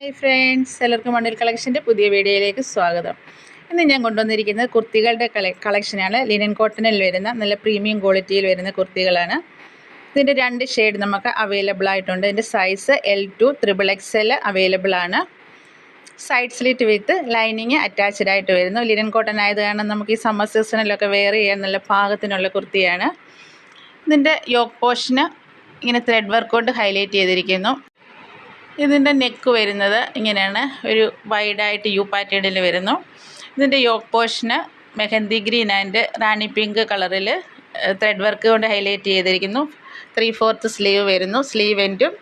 Hi friends, എല്ലാവർക്കും മണ്ണിൽ കളക്ഷൻ്റെ പുതിയ വീഡിയോയിലേക്ക് സ്വാഗതം. ഇന്ന് ഞാൻ കൊണ്ടുവന്നിരിക്കുന്നത് കുർത്തികളുടെ കളക്ഷനാണ്. ലിനൻ കോട്ടണിൽ വരുന്ന നല്ല പ്രീമിയം ക്വാളിറ്റിയിൽ വരുന്ന കുർത്തികളാണ്. ഇതിൻ്റെ 2 ഷെയ്ഡ് നമുക്ക് അവൈലബിൾ ആയിട്ടുണ്ട്. ഇതിൻ്റെ സൈസ് L2 XXL അവൈലബിൾ ആണ്. Side slit with lining attached ആയിട്ട് വരുന്നു. ലിനൻ കോട്ടൺ ആയത് കാരണം നമുക്ക് ഈ സമ്മർ സീസണിലൊക്കെ വെയർ ചെയ്യാൻ നല്ല പാകത്തിനുള്ള കുർത്തിയാണ്. ഇതിൻ്റെ യോക്ക് പോർഷന് ഇങ്ങനെ ത്രെഡ് വർക്ക് കൊണ്ട് ഹൈലൈറ്റ് ചെയ്തിരിക്കുന്നു. ഇതിൻ്റെ നെക്ക് വരുന്നത് ഇങ്ങനെയാണ്, ഒരു വൈഡായിട്ട് യു പാറ്റേണിൽ വരുന്നു. ഇതിൻ്റെ യോക്ക് പോർഷന് mehndi green and rani pink കളറിൽ ത്രെഡ് വർക്ക് കൊണ്ട് ഹൈലൈറ്റ് ചെയ്തിരിക്കുന്നു. 3/4 സ്ലീവ് വരുന്നു. സ്ലീവ് എൻഡും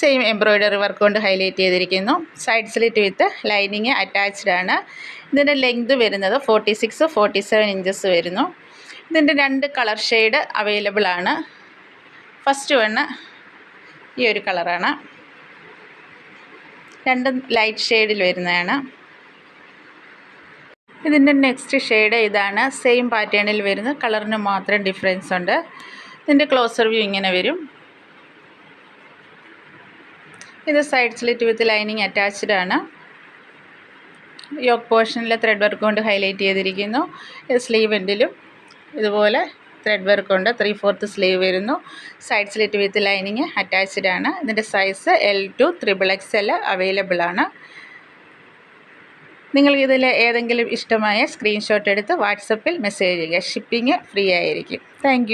സെയിം എംബ്രോയ്ഡറി വർക്ക് കൊണ്ട് ഹൈലൈറ്റ് ചെയ്തിരിക്കുന്നു. Side slit with lining attached ആണ്. ഇതിൻ്റെ ലെങ്ത് വരുന്നത് 46-47 ഇഞ്ചസ് വരുന്നു. ഇതിൻ്റെ 2 കളർ ഷെയ്ഡ് അവൈലബിൾ ആണ്. ഫസ്റ്റ് വണ്ണ് ഈ ഒരു കളറാണ്. 2 ലൈറ്റ് ഷെയ്ഡിൽ വരുന്നതാണ്. ഇതിൻ്റെ നെക്സ്റ്റ് ഷെയ്ഡ് ഇതാണ്. സെയിം പാറ്റേണിൽ വരുന്ന കളറിന് മാത്രം ഡിഫറൻസ് ഉണ്ട്. ഇതിൻ്റെ ക്ലോസർ വ്യൂ ഇങ്ങനെ വരും. ഇത് side slit with lining attached ആണ്. യോക്ക് പോർഷനിൽ ത്രെഡ് വർക്ക് കൊണ്ട് ഹൈലൈറ്റ് ചെയ്തിരിക്കുന്നു. ഇത് സ്ലീവ് എൻഡിലും ഇതുപോലെ ത്രെഡ് വർക്ക് കൊണ്ട് 3/4 സ്ലീവ് വരുന്നു. Side slit with lining attached ആണ്. ഇതിൻ്റെ സൈസ് L2 XXL അവൈലബിൾ ആണ്. നിങ്ങൾക്ക് ഇതിൽ ഏതെങ്കിലും ഇഷ്ടമായ സ്ക്രീൻഷോട്ട് എടുത്ത് വാട്സപ്പിൽ മെസ്സേജ് ചെയ്യുക. ഷിപ്പിംഗ് ഫ്രീ ആയിരിക്കും. താങ്ക്